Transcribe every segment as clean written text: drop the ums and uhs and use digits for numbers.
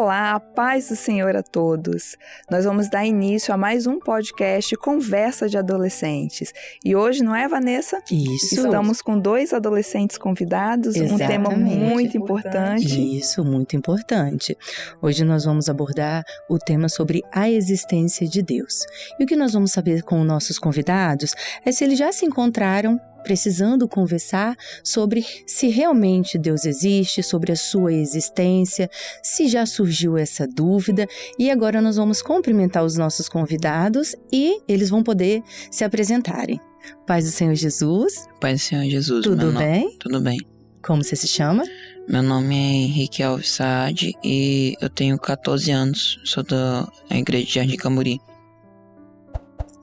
Olá, a paz do Senhor a todos. Nós vamos dar início a mais um podcast Conversa de Adolescentes. E hoje, não é, Vanessa? Isso. Estamos com 2 adolescentes convidados, Exatamente. Um tema muito importante. Isso, muito importante. Hoje nós vamos abordar o tema sobre a existência de Deus. E o que nós vamos saber com nossos convidados é se eles já se encontraram precisando conversar sobre se realmente Deus existe, sobre a sua existência, se já surgiu essa dúvida. E agora nós vamos cumprimentar os nossos convidados e eles vão poder se apresentarem. Paz do Senhor Jesus. Paz do Senhor Jesus. Tudo bem? Tudo bem. Como você se chama? Meu nome é Henrique Alves Saad e eu tenho 14 anos. Sou da Igreja de Jardim Camburi.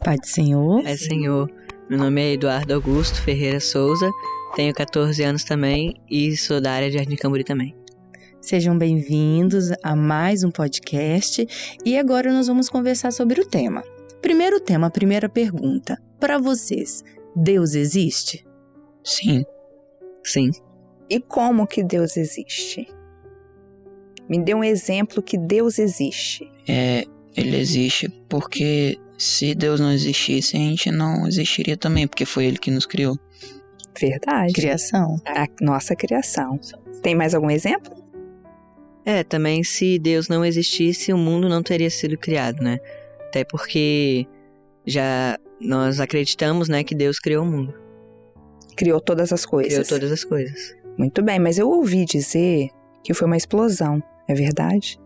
Paz do Senhor. Paz do Senhor. Meu nome é Eduardo Augusto Ferreira Souza, tenho 14 anos também e sou da área de Jardim Camburi também. Sejam bem-vindos a mais um podcast e agora nós vamos conversar sobre o tema. Primeiro tema, primeira pergunta. Para vocês, Deus existe? Sim. Sim. E como que Deus existe? Me dê um exemplo que Deus existe. Ele existe porque se Deus não existisse, a gente não existiria também, porque foi Ele que nos criou. Verdade. Criação. A nossa criação. Tem mais algum exemplo? Também se Deus não existisse, o mundo não teria sido criado, né? Até porque já nós acreditamos, né, que Deus criou o mundo. Criou todas as coisas. Criou todas as coisas. Muito bem, mas eu ouvi dizer que foi uma explosão. É verdade?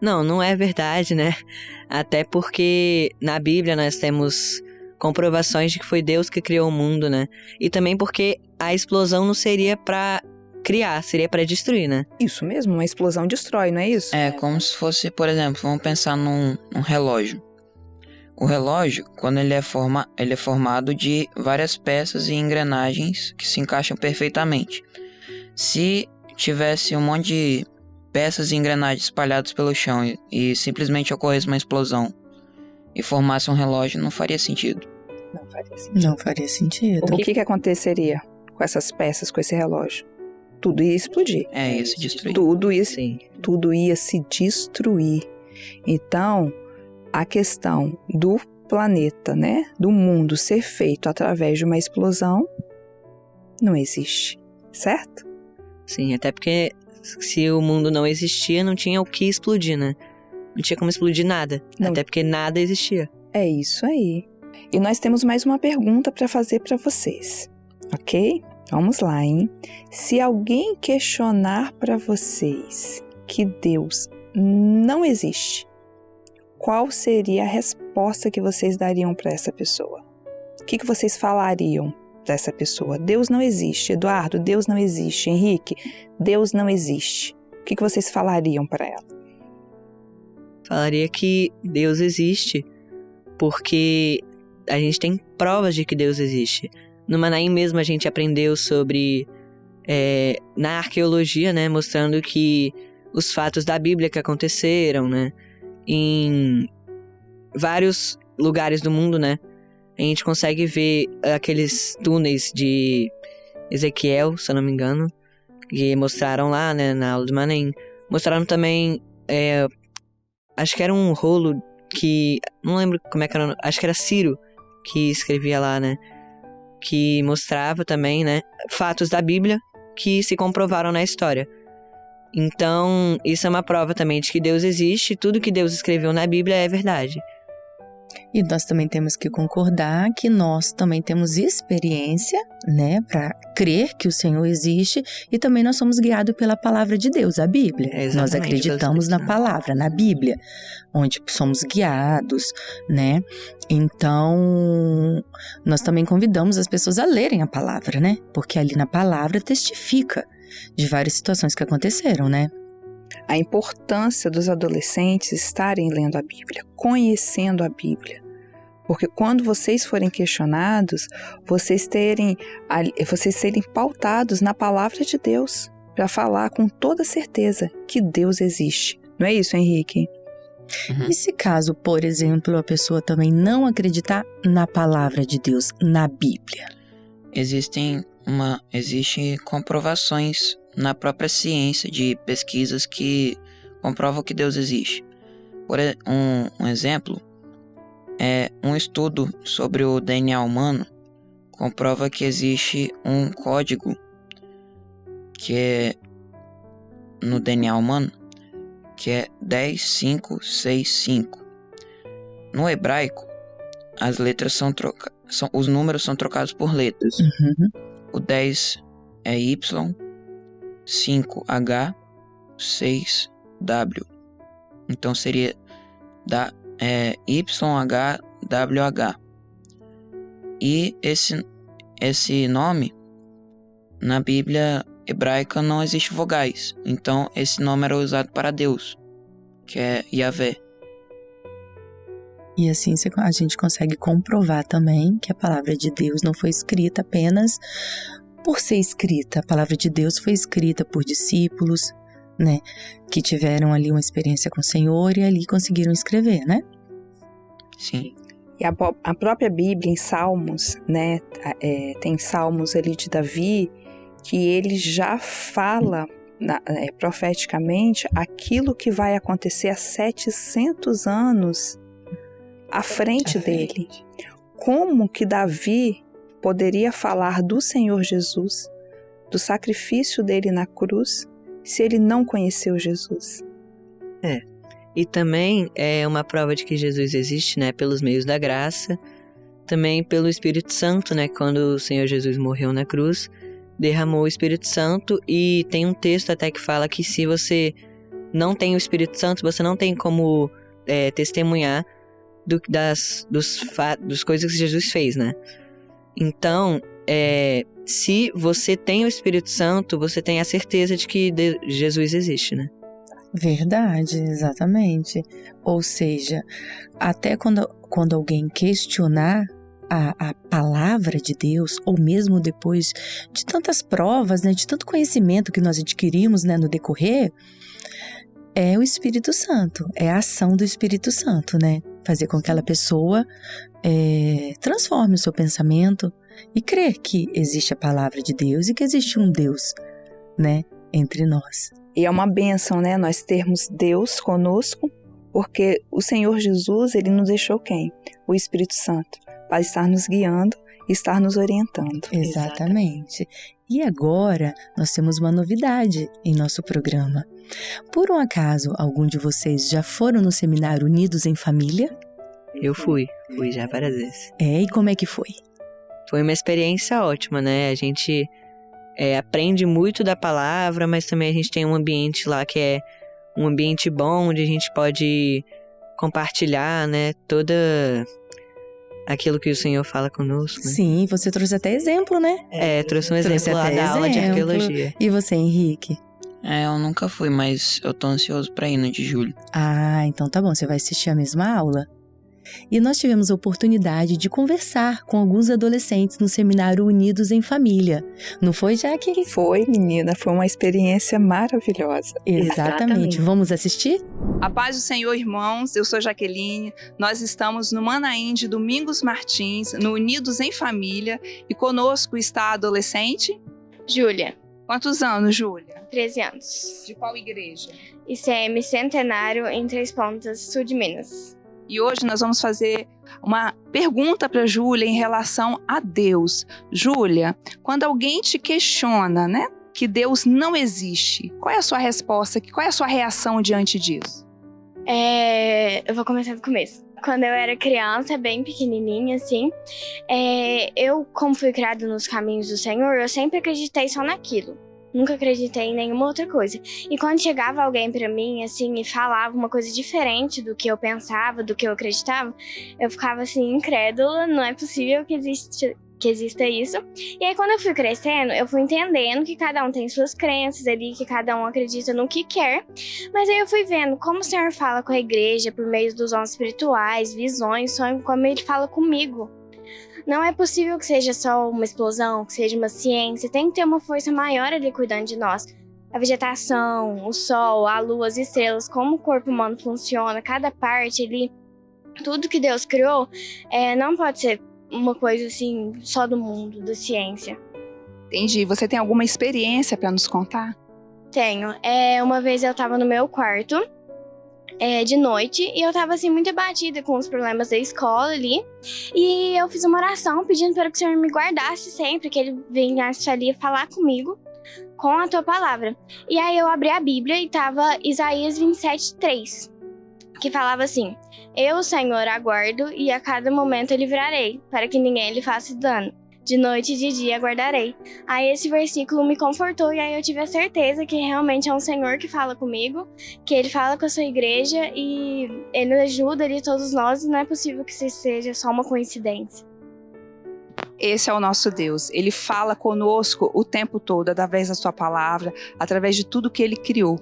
Não é verdade, né? Até porque na Bíblia nós temos comprovações de que foi Deus que criou o mundo, né? E também porque a explosão não seria pra criar, seria pra destruir, né? Isso mesmo, uma explosão destrói, não é isso? É como se fosse, por exemplo, vamos pensar num relógio. O relógio, quando ele é formado de várias peças e engrenagens que se encaixam perfeitamente. Se tivesse um monte de peças e engrenagens espalhadas pelo chão e simplesmente ocorresse uma explosão e formasse um relógio, não faria sentido. Não faria sentido. Não faria sentido. O que aconteceria com essas peças, com esse relógio? Tudo ia explodir. Ia se destruir. Tudo ia se destruir. Então, a questão do planeta, né, do mundo ser feito através de uma explosão não existe, certo? Sim, até porque se o mundo não existia, não tinha o que explodir, né? Não tinha como explodir nada, até porque nada existia. É isso aí. E nós temos mais uma pergunta para fazer para vocês, ok? Vamos lá, hein? Se alguém questionar para vocês que Deus não existe, qual seria a resposta que vocês dariam para essa pessoa? O que vocês falariam dessa pessoa? Deus não existe. Eduardo, Deus não existe. Henrique, Deus não existe. O que vocês falariam para ela? Falaria que Deus existe porque a gente tem provas de que Deus existe. No Manaim mesmo a gente aprendeu sobre, na arqueologia, né, mostrando que os fatos da Bíblia que aconteceram, né, em vários lugares do mundo, né, a gente consegue ver aqueles túneis de Ezequiel, se eu não me engano, que mostraram lá, né, na aula do Manaim. Mostraram também, acho que era um rolo que, não lembro como é que era, acho que era Ciro que escrevia lá, né, que mostrava também, né, fatos da Bíblia que se comprovaram na história. Então, isso é uma prova também de que Deus existe, tudo que Deus escreveu na Bíblia é verdade. E nós também temos que concordar que nós também temos experiência, né, para crer que o Senhor existe e também nós somos guiados pela palavra de Deus, a Bíblia. Nós acreditamos na palavra, na Bíblia, onde somos guiados, né? Então, nós também convidamos as pessoas a lerem a palavra, né? Porque ali na palavra testifica de várias situações que aconteceram, né? A importância dos adolescentes estarem lendo a Bíblia, conhecendo a Bíblia. Porque quando vocês forem questionados, vocês serem pautados na palavra de Deus, para falar com toda certeza que Deus existe. Não é isso, Henrique? E se caso, por exemplo, a pessoa também não acreditar na palavra de Deus, na Bíblia? Existem comprovações na própria ciência de pesquisas que comprova que Deus existe. Um exemplo é um estudo sobre o DNA humano comprova que existe um código que é no DNA humano que é 10565. No hebraico, as letras os números são trocados por letras. O 10 é Y, 5H, 6W. Então seria YHWH. E esse nome, na Bíblia hebraica, não existe vogais. Então esse nome era usado para Deus, que é Yahvé. E assim a gente consegue comprovar também que a palavra de Deus não foi escrita apenas por ser escrita. A palavra de Deus foi escrita por discípulos, né, que tiveram ali uma experiência com o Senhor e ali conseguiram escrever, né? Sim. E a própria Bíblia, em Salmos, né, tem Salmos ali de Davi, que ele já fala profeticamente aquilo que vai acontecer há 700 anos à frente dele. Como que Davi poderia falar do Senhor Jesus, do sacrifício dele na cruz, se ele não conheceu Jesus? E também é uma prova de que Jesus existe, né, pelos meios da graça, também pelo Espírito Santo, né, quando o Senhor Jesus morreu na cruz, derramou o Espírito Santo, e tem um texto até que fala que se você não tem o Espírito Santo, você não tem como testemunhar das coisas que Jesus fez, né? Então, se você tem o Espírito Santo, você tem a certeza de que Jesus existe, né? Verdade, exatamente. Ou seja, até quando alguém questionar a palavra de Deus, ou mesmo depois de tantas provas, né, de tanto conhecimento que nós adquirimos, né, no decorrer, é o Espírito Santo, é a ação do Espírito Santo, né? Fazer com que aquela pessoa transforme o seu pensamento e crer que existe a palavra de Deus e que existe um Deus, né, entre nós. E é uma bênção, né, nós termos Deus conosco, porque o Senhor Jesus, ele nos deixou quem? O Espírito Santo, para estar nos guiando e estar nos orientando. Exatamente. E agora nós temos uma novidade em nosso programa. Por um acaso, algum de vocês já foram no seminário Unidos em Família? Eu fui já várias vezes. E como é que foi? Foi uma experiência ótima, né? A gente aprende muito da palavra, mas também a gente tem um ambiente lá que é um ambiente bom, onde a gente pode compartilhar, né, toda aquilo que o Senhor fala conosco. Né? Sim, você trouxe até exemplo, né? Trouxe um exemplo lá da aula de arqueologia. E você, Henrique? Eu nunca fui, mas eu tô ansioso pra ir no de julho. Ah, então tá bom, você vai assistir a mesma aula. E nós tivemos a oportunidade de conversar com alguns adolescentes no seminário Unidos em Família. Não foi, Jaque? Foi, menina. Foi uma experiência maravilhosa. Exatamente. Vamos assistir? A paz do Senhor, irmãos. Eu sou Jaqueline. Nós estamos no Manaim de Domingos Martins, no Unidos em Família. E conosco está a adolescente? Júlia. Quantos anos, Júlia? 13 anos. De qual igreja? ICM Centenário, em Três Pontas, sul de Minas. E hoje nós vamos fazer uma pergunta para a Júlia em relação a Deus. Júlia, quando alguém te questiona, né, que Deus não existe, qual é a sua resposta? Qual é a sua reação diante disso? Eu vou começar do começo. Quando eu era criança, bem pequenininha, assim, eu, como fui criada nos caminhos do Senhor, eu sempre acreditei só naquilo. Nunca acreditei em nenhuma outra coisa. E quando chegava alguém pra mim, assim, e falava uma coisa diferente do que eu pensava, do que eu acreditava, eu ficava, assim, incrédula. Não é possível que exista isso. E aí, quando eu fui crescendo, eu fui entendendo que cada um tem suas crenças ali, que cada um acredita no que quer. Mas aí eu fui vendo como o Senhor fala com a igreja por meio dos dons espirituais, visões, sonhos, como Ele fala comigo. Não é possível que seja só uma explosão, que seja uma ciência. Tem que ter uma força maior ali cuidando de nós. A vegetação, o sol, a lua, as estrelas, como o corpo humano funciona, cada parte ali, tudo que Deus criou, não pode ser uma coisa assim, só do mundo, da ciência. Entendi. Você tem alguma experiência para nos contar? Tenho. Uma vez eu tava no meu quarto, de noite, e eu tava assim muito abatida com os problemas da escola ali. E eu fiz uma oração pedindo para que o Senhor me guardasse sempre, que Ele viesse ali falar comigo com a tua palavra. E aí eu abri a Bíblia e tava Isaías 27:3, que falava assim: Eu, Senhor, aguardo e a cada momento eu livrarei, para que ninguém lhe faça dano. De noite e de dia aguardarei. Aí esse versículo me confortou e aí eu tive a certeza que realmente é um Senhor que fala comigo, que Ele fala com a sua igreja e Ele ajuda ali todos nós, e não é possível que isso seja só uma coincidência. Esse é o nosso Deus. Ele fala conosco o tempo todo, através da sua palavra, através de tudo que Ele criou.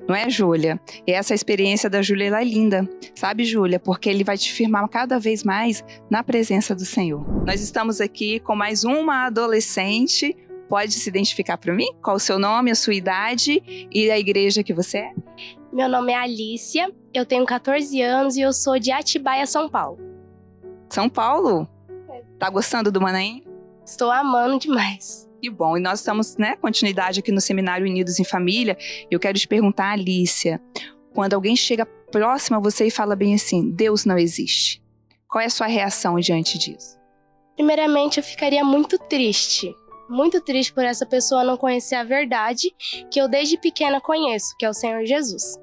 Não é, Júlia? E essa experiência da Júlia ela é linda, sabe, Júlia? Porque Ele vai te firmar cada vez mais na presença do Senhor. Nós estamos aqui com mais uma adolescente. Pode se identificar para mim? Qual o seu nome, a sua idade e a igreja que você é? Meu nome é Alícia, eu tenho 14 anos e eu sou de Atibaia, São Paulo. São Paulo? Tá gostando do Manaim? Estou amando demais. Que bom. E nós estamos, continuidade aqui no Seminário Unidos em Família. Eu quero te perguntar, Alícia, quando alguém chega próximo a você e fala bem assim, Deus não existe, qual é a sua reação diante disso? Primeiramente, eu ficaria muito triste por essa pessoa não conhecer a verdade que eu desde pequena conheço, que é o Senhor Jesus.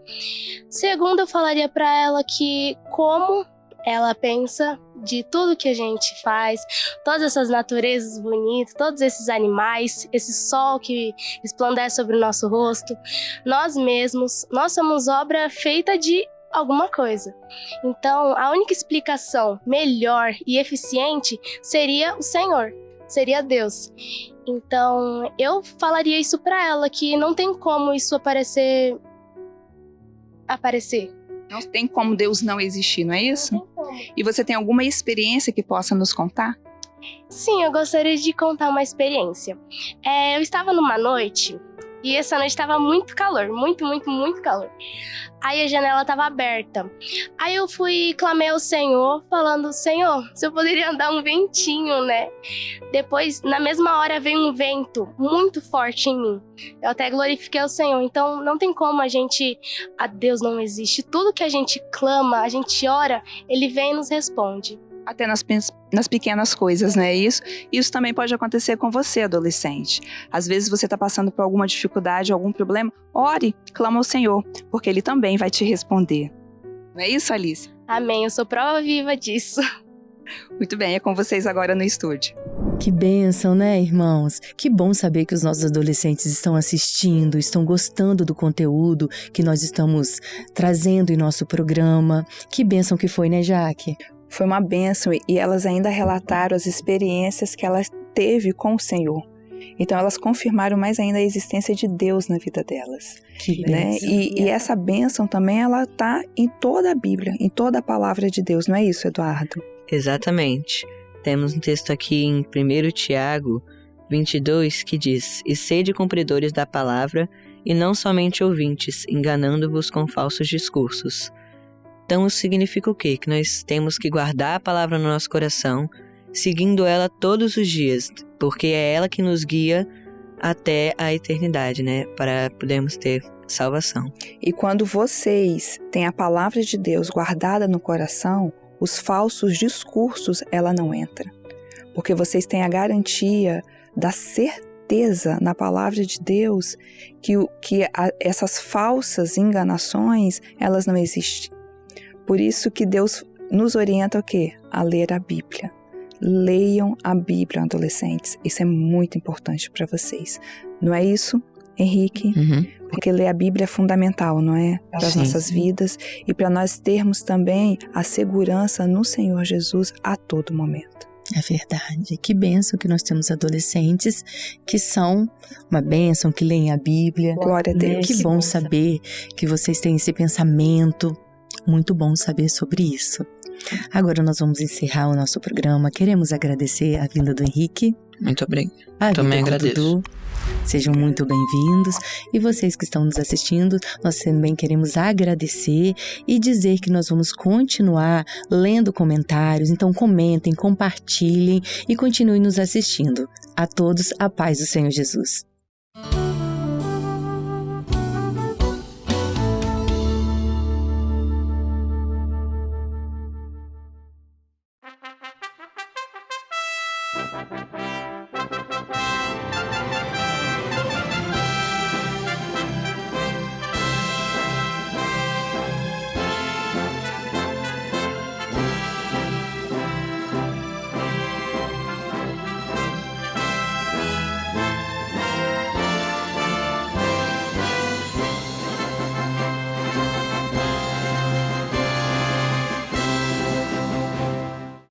Segundo, eu falaria para ela que como ela pensa de tudo que a gente faz, todas essas naturezas bonitas, todos esses animais, esse sol que resplandece sobre o nosso rosto, nós mesmos, nós somos obra feita de alguma coisa. Então, a única explicação melhor e eficiente seria o Senhor, seria Deus. Então, eu falaria isso para ela, que não tem como isso aparecer. Não tem como Deus não existir, não é isso? Não tem como. E você tem alguma experiência que possa nos contar? Sim, eu gostaria de contar uma experiência. Eu estava numa noite e essa noite estava muito calor, muito, muito, muito calor. Aí a janela estava aberta. Aí eu fui, clamei ao Senhor, falando, Senhor, se eu poderia dar um ventinho, né? Depois, na mesma hora, veio um vento muito forte em mim. Eu até glorifiquei ao Senhor. Então, não tem como a Deus não existe. Tudo que a gente clama, a gente ora, Ele vem e nos responde. Até nas pequenas coisas, não é isso? Isso também pode acontecer com você, adolescente. Às vezes você está passando por alguma dificuldade, algum problema, ore, clama ao Senhor, porque Ele também vai te responder. Não é isso, Alice? Amém, eu sou prova viva disso. Muito bem, é com vocês agora no estúdio. Que bênção, né, irmãos? Que bom saber que os nossos adolescentes estão assistindo, estão gostando do conteúdo que nós estamos trazendo em nosso programa. Que bênção que foi, né, Jaque? Foi uma bênção e elas ainda relataram as experiências que elas teve com o Senhor. Então elas confirmaram mais ainda a existência de Deus na vida delas. Que né? bênção. E essa bênção também ela está em toda a Bíblia, em toda a palavra de Deus, não é isso, Eduardo? Exatamente. Temos um texto aqui em 1 Tiago 22 que diz: E sede cumpridores da palavra, e não somente ouvintes, enganando-vos com falsos discursos. Então isso significa o quê? Que nós temos que guardar a palavra no nosso coração, seguindo ela todos os dias, porque é ela que nos guia até a eternidade, né? Para podermos ter salvação. E quando vocês têm a palavra de Deus guardada no coração, os falsos discursos, ela não entra. Porque vocês têm a garantia da certeza na palavra de Deus que essas falsas enganações, elas não existem. Por isso que Deus nos orienta o quê? A ler a Bíblia. Leiam a Bíblia, adolescentes. Isso é muito importante para vocês. Não é isso, Henrique? Uhum. Porque ler a Bíblia é fundamental, não é? Para as nossas vidas e para nós termos também a segurança no Senhor Jesus a todo momento. É verdade. Que bênção que nós temos adolescentes que são uma bênção, que leem a Bíblia. Glória a Deus. Que bom saber que vocês têm esse pensamento. Muito bom saber sobre isso. Agora nós vamos encerrar o nosso programa. Queremos agradecer a vinda do Henrique. Muito obrigado. A Também vinda do agradeço. Dudu. Sejam muito bem-vindos. E vocês que estão nos assistindo, nós também queremos agradecer e dizer que nós vamos continuar lendo comentários. Então comentem, compartilhem e continuem nos assistindo. A todos, a paz do Senhor Jesus.